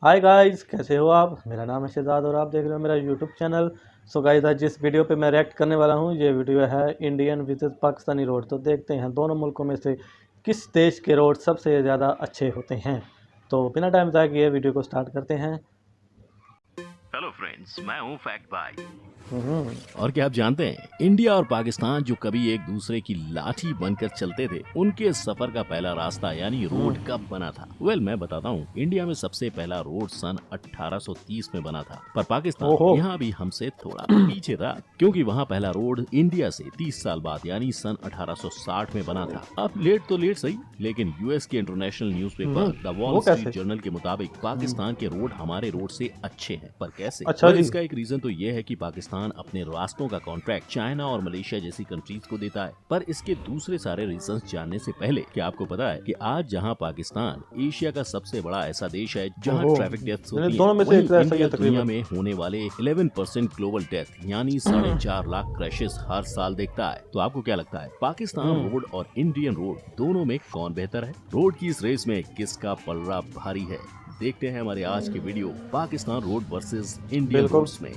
Hi guys, कैसे हो आप। मेरा नाम है शहजाद और आप देख रहे हो मेरा यूट्यूब चैनल। सो गाइस, आज जिस वीडियो पे मैं रिएक्ट करने वाला हूँ ये वीडियो है इंडियन वर्सेस पाकिस्तानी रोड। तो देखते हैं दोनों मुल्कों में से किस देश के रोड सबसे ज़्यादा अच्छे होते हैं। तो बिना टाइम ज़ाया किए वीडियो को स्टार्ट करते हैं। हेलो फ्रेंड्स, मैं हूं फैक्ट भाई। हम्म। और क्या आप जानते हैं, इंडिया और पाकिस्तान जो कभी एक दूसरे की लाठी बनकर चलते थे, उनके सफर का पहला रास्ता यानी रोड कब बना था? मैं बताता हूँ। इंडिया में सबसे पहला रोड सन 1830 में बना था, पर पाकिस्तान ओहो। यहाँ भी हमसे थोड़ा पीछे था, क्योंकि वहाँ पहला रोड इंडिया से 30 साल बाद यानी सन 1860 में बना था। अब लेट तो लेट सही, लेकिन यूएस के इंटरनेशनल न्यूज़पेपर द वॉल वो स्ट्रीट कैसे? जर्नल के मुताबिक पाकिस्तान के रोड हमारे रोड से अच्छे हैं। पर कैसे? अच्छा जी। इसका एक रीजन तो ये है कि पाकिस्तान अपने रास्तों का कॉन्ट्रैक्ट चाइना और मलेशिया जैसी कंट्रीज को देता है। पर इसके दूसरे सारे रीजंस जानने से पहले, क्या आपको पता है कि आज जहां पाकिस्तान एशिया का सबसे बड़ा ऐसा देश है जहां ओहो। ट्रैफिक डेथ्स यानी होती दोनों हैं, में से वहीं एक ऐसा ही इंडिया है दुनिया तकरीबन। में होने वाले 11% ग्लोबल डेथ यानी 4.5 लाख क्रैशेस हर साल देखता है। तो आपको क्या लगता है, पाकिस्तान रोड और इंडियन रोड दोनों में कौन बेहतर है? रोड की इस रेस में किसका पलड़ा भारी है? देखते हैं हमारे आज के video Pakistan road versus Indian बिल्कुल। रोड्स में।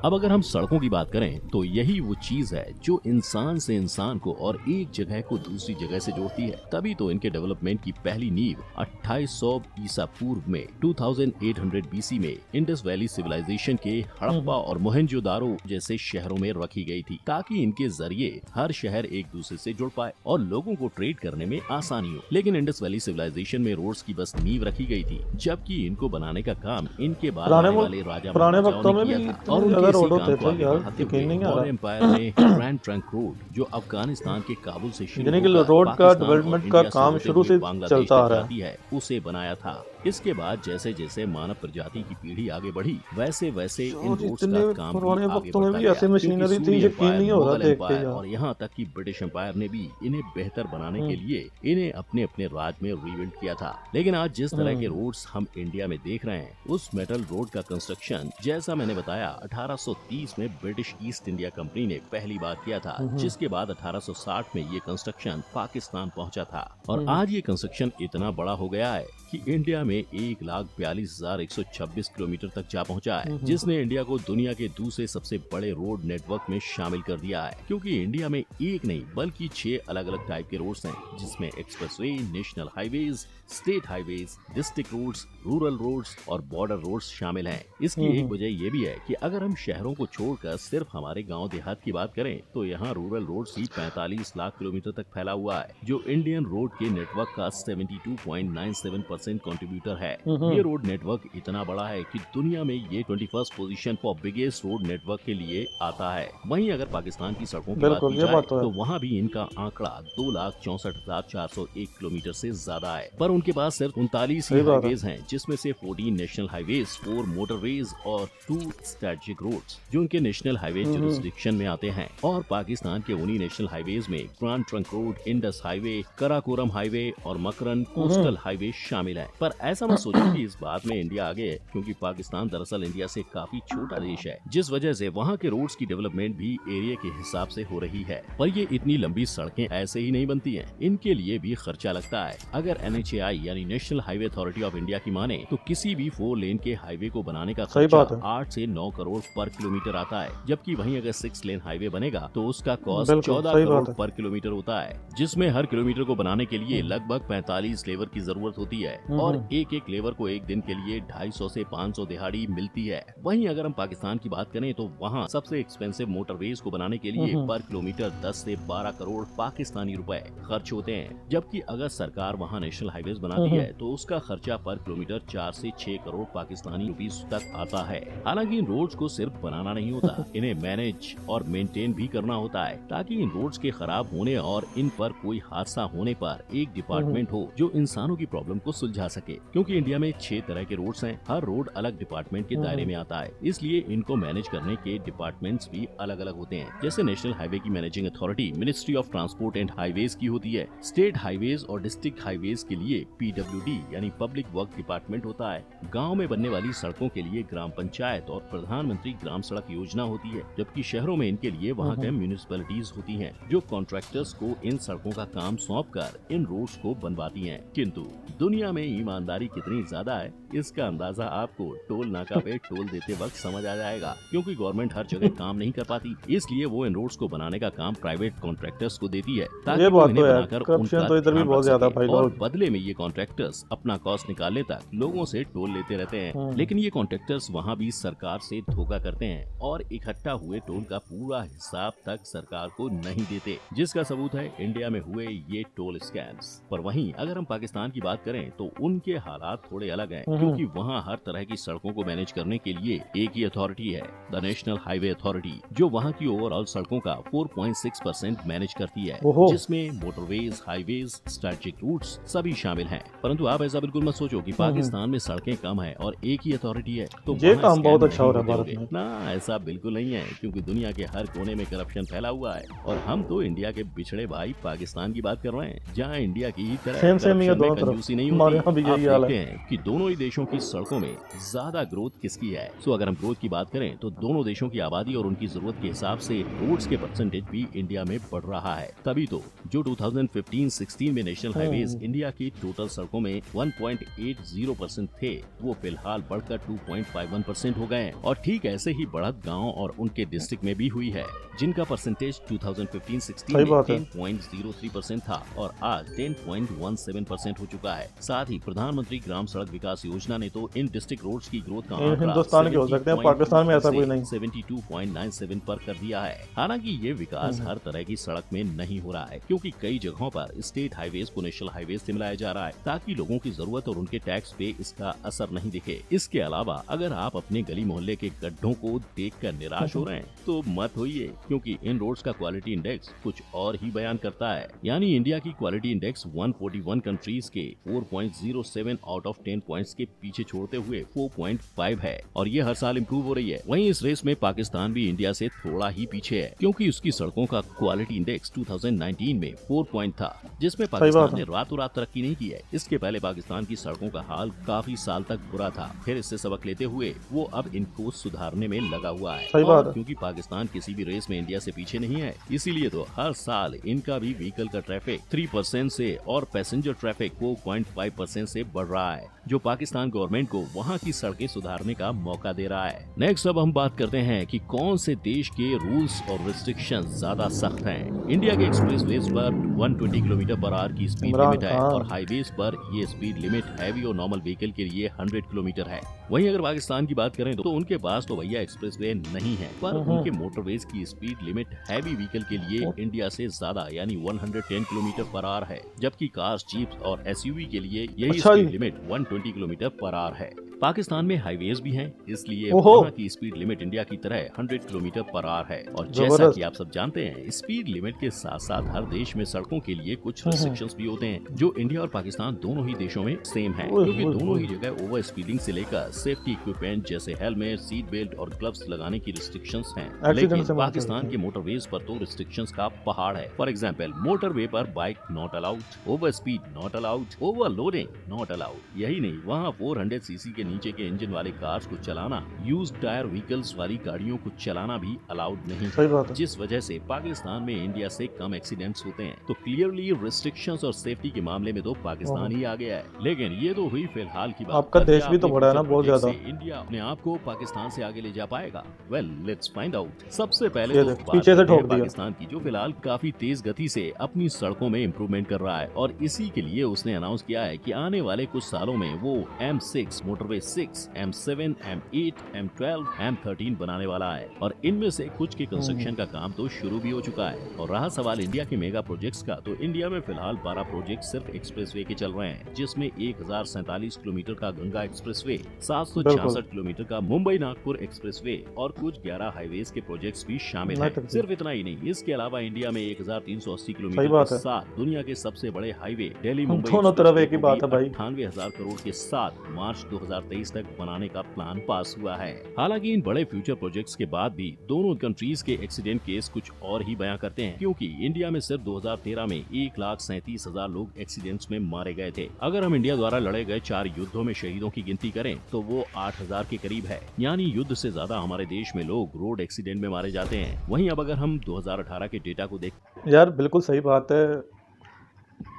अब अगर हम सड़कों की बात करें तो यही वो चीज है जो इंसान से इंसान को और एक जगह को दूसरी जगह से जोड़ती है। तभी तो इनके डेवलपमेंट की पहली नींव 2800 ईसा पूर्व में 2800 बीसी में इंडस वैली सिविलाइजेशन के हड़प्पा और मोहनजोदारो जैसे शहरों में रखी गई थी, ताकि इनके जरिए हर शहर एक दूसरे से जुड़ पाए और लोगों को ट्रेड करने में आसानी हो। लेकिन इंडस वैली सिविलाइजेशन में रोड्स की बस नींव रखी गई थी, जबकि इनको बनाने का काम इनके बाद आने वाले राजा पुराने महाराजाओं वक्तों ने में किया भी था। इतने और उनके ज्यादा इसी रोड काम होते को थे आगे यार, बढ़ाते यकीन हुए नहीं आ मौर्य रहा। एम्पायर ने ग्रैंड ट्रंक रोड, जो अफगानिस्तान के काबुल से शुरू यानी कि होकर रोड का पाकिस्तान और डेवलपमेंट का इंडिया से काम होते शुरू हुए से बांग्लादेश चलता आ तक रहा है। जाती है, उसे बनाया था। इसके बाद जैसे जैसे मानव प्रजाति की पीढ़ी आगे बढ़ी, वैसे वैसे इन यार, रोड्स इतने का काम भी पुराने आगे वक्तों में बढ़ता भी गया, ऐसे क्योंकि मशीनरी थी, सूरी यकीन एम्पायर, नहीं हो रहा मुगल देख के एम्पायर यार। और यहाँ तक कि ब्रिटिश एम्पायर ने भी इन्हें बेहतर बनाने के लिए इन्हें अपने अपने राज में रीबिल्ड किया था। लेकिन आज जिस तरह के रोड्स हम इंडिया में देख रहे हैं, उस मेटल रोड का कंस्ट्रक्शन जैसा मैंने बताया 1830 में ब्रिटिश ईस्ट इंडिया कंपनी ने पहली बार किया था, जिसके बाद 1860 में ये कंस्ट्रक्शन पाकिस्तान पहुंचा था। और आज ये कंस्ट्रक्शन इतना बड़ा हो गया है कि इंडिया में 1,42,126 किलोमीटर तक जा पहुंचा है, जिसने इंडिया को दुनिया के दूसरे सबसे बड़े रोड नेटवर्क में शामिल कर दिया है। क्योंकि इंडिया में एक नहीं बल्कि 6 अलग अलग टाइप के रोड्स हैं, जिसमें expressway, national highways, state highways, district roads, rural roads और बॉर्डर रोड्स शामिल हैं। इसकी एक वजह यह भी है कि अगर हम शहरों को छोड़कर सिर्फ हमारे गांव देहात की बात करें, तो यहाँ रूरल रोड्स ही 45 लाख किलोमीटर तक फैला हुआ है, जो इंडियन रोड के नेटवर्क का 72.97% कंट्रीब्यूटर है। ये रोड नेटवर्क इतना बड़ा है कि दुनिया में ये 21st position for biggest road network के लिए आता है। वहीं अगर पाकिस्तान की सड़कों की बात बिल्कुल, की ये जाए बात तो है। तो वहाँ भी इनका आंकड़ा 2,64,401 किलोमीटर से ज्यादा है। पर उनके पास सिर्फ 39 ही सही बात है। हाईवेज हैं, जिसमें से 14 नेशनल हाईवेज, 4 मोटरवेज और 2 स्ट्रेटेजिक रोड्स, जो उनके नेशनल हाईवे जुरिस्डिक्शन में आते हैं। और पाकिस्तान के उन्हीं नेशनल हाईवेज में grand trunk road, Indus highway, Karakoram highway और मकरन कोस्टल हाईवे शामिल है। पर ऐसा मत सोचो कि इस बात में इंडिया आगे है, क्योंकि पाकिस्तान दरअसल इंडिया से काफी छोटा देश है, जिस वजह से वहाँ के रोड्स की डेवलपमेंट भी एरिया के हिसाब से हो रही है। पर ये इतनी लंबी सड़कें ऐसे ही नहीं बनती हैं, इनके लिए भी खर्चा लगता है। अगर NHAI यानी national highway authority of India की माने तो किसी भी 4 लेन के हाईवे को बनाने का सही खर्चा बात है। 8 से 9 करोड़ पर किलोमीटर आता है, जबकि वहीं अगर 6 लेन हाईवे बनेगा तो उसका कॉस्ट बिल्कुल, 14 सही करोड़ बात है। पर किलोमीटर होता है, जिसमें हर किलोमीटर को बनाने के लिए लगभग 45 लेबर की जरूरत होती है और एक एक लेबर को एक दिन के लिए 250 से 500 दिहाड़ी मिलती है। वहीं अगर हम पाकिस्तान की बात करें तो वहाँ सबसे एक्सपेंसिव मोटरवेज को बनाने के लिए पर किलोमीटर 10 से 12 करोड़ पाकिस्तानी रुपए खर्च होते हैं, जबकि अगर सरकार वहाँ नेशनल हाईवेज बनाती है तो उसका खर्चा पर किलोमीटर 4 से 6 करोड़ पाकिस्तानी रुपीस तक आता है। हालांकि इन रोड्स को सिर्फ बनाना नहीं होता, इन्हें मैनेज और मेंटेन भी करना होता है, ताकि इन रोड्स के खराब होने और इन पर कोई हादसा होने पर एक डिपार्टमेंट हो जो इंसानों की प्रॉब्लम को सुलझा सके। क्योंकि इंडिया में 6 तरह के रोड्स हैं, हर रोड अलग डिपार्टमेंट के दायरे में आता है, इसलिए इनको मैनेज करने के डिपार्टमेंट्स भी अलग अलग होते हैं। जैसे नेशनल हाईवे की managing authority ministry of transport and highways की होती है। स्टेट हाईवेज और डिस्ट्रिक्ट हाईवेज के लिए PWD यानी पब्लिक वर्क डिपार्टमेंट डिपार्टमेंट होता है। गांव में बनने वाली सड़कों के लिए ग्राम पंचायत और प्रधानमंत्री ग्राम सड़क योजना होती है, जबकि शहरों में इनके लिए वहां के म्यूनिसिपैलिटीज होती हैं, जो कॉन्ट्रैक्टर्स को इन सड़कों का काम सौंप कर इन रोड्स को बनवाती हैं। किंतु दुनिया में ईमानदारी कितनी ज्यादा है, इसका अंदाजा आपको टोल नाका पे टोल देते वक्त समझ आ जाएगा, क्योंकि गवर्नमेंट हर जगह काम नहीं कर पाती, इसलिए वो इन रोड्स को बनाने का काम प्राइवेट कॉन्ट्रैक्टर्स को देती है, ताकि वो इन्हें बनाकर उनका तो इधर भी बहुत ज्यादा भाई, और बदले में ये कॉन्ट्रैक्टर्स अपना कॉस्ट निकालने तक लोगों से टोल लेते रहते हैं। लेकिन ये कॉन्ट्रैक्टर्स वहाँ भी सरकार से धोखा करते हैं और इकट्ठा हुए टोल का पूरा हिसाब तक सरकार को नहीं देते, जिसका सबूत है इंडिया में हुए ये टोल स्कैम्स। पर वहीं अगर हम पाकिस्तान की बात करें तो उनके हालात थोड़े अलग हैं, क्योंकि वहाँ हर तरह की सड़कों को मैनेज करने के लिए एक ही अथॉरिटी है, द नेशनल हाईवे अथॉरिटी, जो वहाँ की ओवरऑल सड़कों का 4.6% मैनेज करती है, जिसमें मोटरवेज, हाईवेज, स्ट्रेटेजिक रूट्स सभी शामिल हैं। परंतु आप ऐसा बिल्कुल मत सोचो कि पाकिस्तान में सड़कें कम है और एक ही अथॉरिटी है तो ये काम बहुत अच्छा हो रहा है भारत में। ना, ऐसा बिल्कुल नहीं है, क्योंकि दुनिया के हर कोने में करप्शन फैला हुआ है और हम तो इंडिया के बिछड़े भाई पाकिस्तान की बात कर रहे हैं, जहाँ इंडिया की तरह करप्शन में कंजूसी नहीं होती। आप देखते हैं कि दोनों ही देशों की सड़कों में ज्यादा ग्रोथ किसकी है। सो अगर हम ग्रोथ की बात करें तो दोनों देशों की आबादी और उनकी जरूरत के हिसाब से रोड्स के परसेंटेज भी इंडिया में बढ़ रहा है। तभी तो जो 2015-16 में नेशनल हाईवेज इंडिया की टोटल सड़कों में 1.80% थे, वो फिलहाल बढ़कर 2.51% हो गए और ठीक ऐसे ही बढ़त गांव और उनके डिस्ट्रिक्ट में भी हुई है, जिनका परसेंटेज 2015-16 में 10.03% था और आज 10.17% हो चुका है। साथ ही प्रधानमंत्री ग्राम सड़क विकास योजना ने तो इन डिस्ट्रिक्ट रोड्स की ग्रोथ का हिंदुस्तान के हो सकते हैं, पाकिस्तान में ऐसा कोई नहीं, 72.97 पर कर दिया है। हालांकि ये विकास हर तरह की सड़क में नहीं हो रहा है, क्योंकि कई जगहों पर स्टेट हाईवेज को नेशनल हाईवेज से मिलाया जा रहा है, ताकि लोगों की जरूरत और उनके टैक्स पे इसका असर नहीं दिखे। इसके अलावा अगर आप अपने गली मोहल्ले के गड्ढों को देखकर निराश हो रहे हैं तो मत होइए, क्योंकि इन रोड्स का क्वालिटी इंडेक्स कुछ और ही बयान करता है। यानी इंडिया की क्वालिटी इंडेक्स 141 कंट्रीज के 4.07 आउट ऑफ 10 पॉइंट्स के पीछे छोड़ते हुए 4.5 है और ये हर साल इम्प्रूव हो रही है। वहीं इस रेस में पाकिस्तान भी इंडिया से थोड़ा ही पीछे है, क्योंकि उसकी सड़कों का क्वालिटी इंडेक्स 2019 में 4 पॉइंट था, जिसमें पाकिस्तान ने रातों रात तरक्की नहीं की है। इसके पहले पाकिस्तान की सड़कों का हाल काफी साल तक बुरा था, फिर इससे सबक लेते हुए वो अब इनको सुधारने में लगा हुआ है। और क्योंकि पाकिस्तान किसी भी रेस में इंडिया से पीछे नहीं है, इसीलिए तो हर साल इनका भी व्हीकल का ट्रैफिक 3% से और पैसेंजर ट्रैफिक 4.5% से बढ़ रहा है, जो पाकिस्तान गवर्नमेंट को वहाँ की सड़कें सुधारने का मौका दे रहा है। नेक्स्ट अब हम बात करते हैं कि कौन से देश के रूल्स और रिस्ट्रिक्शंस ज्यादा सख्त हैं। इंडिया के एक्सप्रेसवेज पर 120 किलोमीटर पर आवर की स्पीड लिमिट है और हाईवेज पर ये स्पीड लिमिट हैवी और नॉर्मल व्हीकल के लिए 100 किलोमीटर है। वहीं अगर पाकिस्तान की बात करें तो उनके पास तो भैया एक्सप्रेसवे नहीं है, पर उनके मोटरवेज की स्पीड लिमिट हैवी व्हीकल के लिए इंडिया से ज्यादा यानी 110 किलोमीटर पर आवर है, जबकि कार्स, जीप्स और एसयूवी के लिए यही speed limit 120 kilometre per hour है। पाकिस्तान में हाईवेज भी हैं, इसलिए वहाँ की स्पीड लिमिट इंडिया की तरह 100 किलोमीटर पर आवर है। और जैसा कि आप सब जानते हैं, स्पीड लिमिट के साथ साथ हर देश में सड़कों के लिए कुछ रिस्ट्रिक्शंस भी होते हैं, जो इंडिया और पाकिस्तान दोनों ही देशों में सेम है, क्योंकि दोनों ही जगह ओवर स्पीडिंग से लेकर सेफ्टी इक्विपमेंट जैसे हेलमेट, सीट बेल्ट और ग्लव्स लगाने की रिस्ट्रिक्शंस हैं। लेकिन पाकिस्तान के मोटरवेज पर तो रिस्ट्रिक्शंस का पहाड़ है। फॉर एग्जाम्पल, मोटरवे पर bike not allowed, over speed not allowed, overloading not allowed. यही नहीं, वहाँ 400 सीसी के नीचे के इंजन वाले कार्स को चलाना, यूज्ड टायर व्हीकल्स वाली गाड़ियों को चलाना भी अलाउड नहीं है, जिस वजह से पाकिस्तान में इंडिया से कम एक्सीडेंट्स होते हैं। तो क्लियरली रिस्ट्रिक्शंस और सेफ्टी के मामले में तो पाकिस्तान ही आ गया है। लेकिन ये तो हुई फिलहाल की बात। आपका देश भी तो बड़ा है ना बहुत ज्यादा। इंडिया अपने आप को पाकिस्तान से आगे ले जा पाएगा? Well, let's find out. सबसे पहले तो पीछे से ठोक दिया पाकिस्तान की, जो फिलहाल काफी तेज गति से अपनी सड़कों में इम्प्रूवमेंट कर रहा है और इसी के लिए उसने अनाउंस किया है कि आने वाले कुछ सालों में वो M6, motorway 6, M7, M8, M12, M13 बनाने वाला है और इनमें से कुछ के कंस्ट्रक्शन का काम तो शुरू भी हो चुका है। और रहा सवाल इंडिया के मेगा प्रोजेक्ट्स का, तो इंडिया में फिलहाल 12 प्रोजेक्ट सिर्फ एक्सप्रेसवे के चल रहे हैं, जिसमें 1047 किलोमीटर का गंगा एक्सप्रेसवे, 766 किलोमीटर का मुंबई नागपुर एक्सप्रेसवे और कुछ 11 हाईवेज के प्रोजेक्ट्स भी शामिल हैं। सिर्फ इतना ही नहीं, इसके अलावा इंडिया में 1380 किलोमीटर के साथ दुनिया के सबसे बड़े हाईवे दिल्ली मुंबई 98,000 करोड़ के साथ मार्च 2023 तक बनाने का प्लान पास हुआ है। हालांकि इन बड़े फ्यूचर प्रोजेक्ट्स के बाद भी दोनों कंट्रीज के एक्सीडेंट केस कुछ और ही बयां करते हैं, क्योंकि इंडिया में सिर्फ 2013 में 1,37,000 लोग एक्सीडेंट्स में मारे गए थे। अगर हम इंडिया द्वारा लड़े गए 4 युद्धों में शहीदों की गिनती करें तो वो 8,000 के करीब है, यानी युद्ध से ज्यादा हमारे देश में लोग रोड एक्सीडेंट में मारे जाते हैं। वहीं अब अगर हम 2018 के डेटा को देख यार बिल्कुल सही बात है,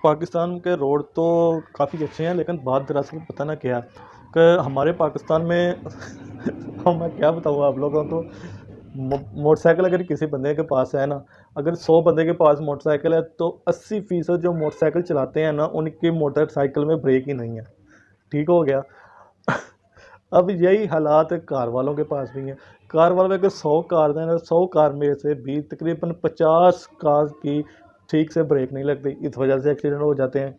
पाकिस्तान के रोड तो काफ़ी अच्छे हैं, लेकिन बात दरअसल पता ना क्या कि हमारे पाकिस्तान में अब मैं क्या बताऊँ आप लोगों को, मोटरसाइकिल अगर किसी बंदे के पास है ना, अगर 100 बंदे के पास मोटरसाइकिल है तो 80% जो मोटरसाइकिल चलाते हैं ना, उनकी मोटरसाइकिल में ब्रेक ही नहीं है। ठीक हो गया। अब यही हालात कार वालों के पास भी हैं। कार वालों में अगर 100 कार हैं ना, 100 कार में से भी तकरीबन 50 कार की ठीक से ब्रेक नहीं लगती, इस वजह से एक्सीडेंट हो जाते हैं।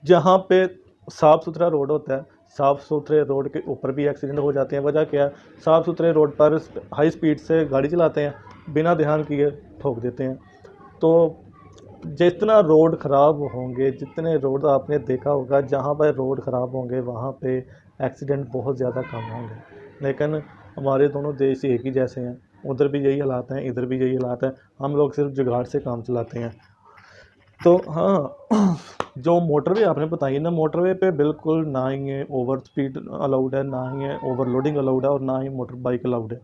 जहाँ पे साफ़ सुथरा रोड होता है, साफ़ सुथरे रोड के ऊपर भी एक्सीडेंट हो जाते हैं। वजह क्या है? साफ़ सुथरे रोड पर हाई स्पीड से गाड़ी चलाते हैं, बिना ध्यान किए ठोक देते हैं। तो जितना रोड ख़राब होंगे, जितने रोड आपने देखा होगा जहाँ पर रोड ख़राब होंगे वहाँ पे एक्सीडेंट बहुत ज़्यादा कम होंगे। लेकिन हमारे दोनों देश एक ही जैसे हैं, उधर भी यही हालात हैं, इधर भी यही हालात हैं। हम लोग सिर्फ जुगाड़ से काम चलाते हैं। तो हाँ, जो मोटरवे आपने बताई ना, मोटरवे पे बिल्कुल ना ही ये ओवर स्पीड अलाउड है, ना ही ये ओवरलोडिंग अलाउड है, और ना ही मोटर बाइक अलाउड है।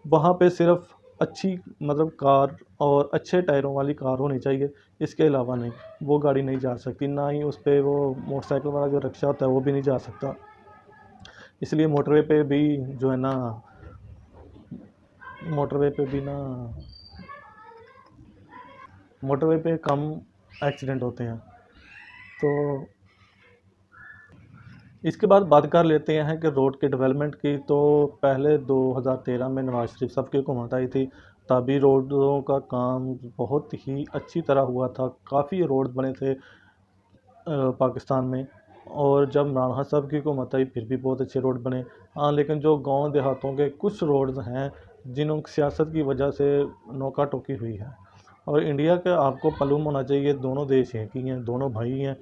वहाँ पे सिर्फ अच्छी मतलब कार और अच्छे टायरों वाली कार होनी चाहिए, इसके अलावा नहीं, वो गाड़ी नहीं जा सकती। ना ही उस पे वो मोटरसाइकिल वाला जो रिक्शा होता है वो भी नहीं जा सकता। इसलिए मोटरवे पे भी जो है ना, मोटरवे पे भी ना मोटरवे पे कम एक्सीडेंट होते हैं। तो इसके बाद बात कर लेते हैं कि रोड के डेवलपमेंट की। तो पहले 2013 में नवाज शरीफ साहब की हुकूमत आई थी, तभी रोडों का काम बहुत ही अच्छी तरह हुआ था। काफ़ी रोड बने थे पाकिस्तान में। और जब इमरान खान साहब की हुकूमत आई फिर भी बहुत अच्छे रोड बने। हाँ, लेकिन जो गांव देहातों के कुछ रोड्स हैं जिन्हों सियासत की वजह से नोका टोकी हुई है। और इंडिया का आपको मालूम होना चाहिए, दोनों देश एक ही हैं, दोनों भाई हैं,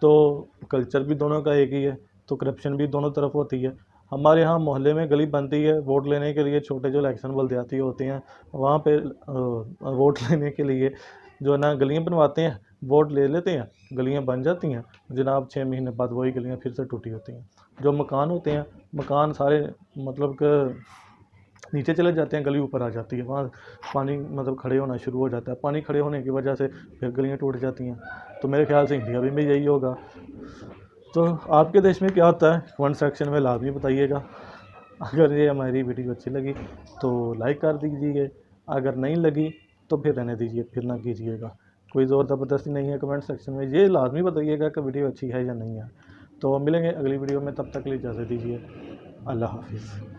तो कल्चर भी दोनों का एक ही है, तो करप्शन भी दोनों तरफ होती है। हमारे यहाँ मोहल्ले में गली बनती है वोट लेने के लिए, छोटे जो इलेक्शन बल्दियाती होते हैं वहाँ पे वोट लेने के लिए जो है ना गलियाँ बनवाते हैं, वोट ले लेते हैं, गलियाँ बन जाती हैं। जनाब 6 महीने बाद वही गलियाँ फिर से टूटी होती हैं। जो मकान होते हैं, मकान सारे मतलब कि नीचे चले जाते हैं, गली ऊपर आ जाती है, वहाँ पानी मतलब खड़े होना शुरू हो जाता है। पानी खड़े होने की वजह से फिर गलियाँ टूट जाती हैं। तो मेरे ख्याल से इंडिया में यही होगा। तो आपके देश में क्या होता है, कमेंट सेक्शन में लाजमी बताइएगा। अगर ये हमारी वीडियो अच्छी लगी तो लाइक कर दीजिए, अगर नहीं लगी तो फिर रहने दीजिए, फिर ना कीजिएगा। कोई ज़ोर ज़बरदस्ती नहीं है। कमेंट सेक्शन में ये लाजमी बताइएगा कि वीडियो अच्छी है या नहीं है। तो मिलेंगे अगली वीडियो में, तब तक के लिए इजाज़त दीजिए। अल्लाह हाफिज़।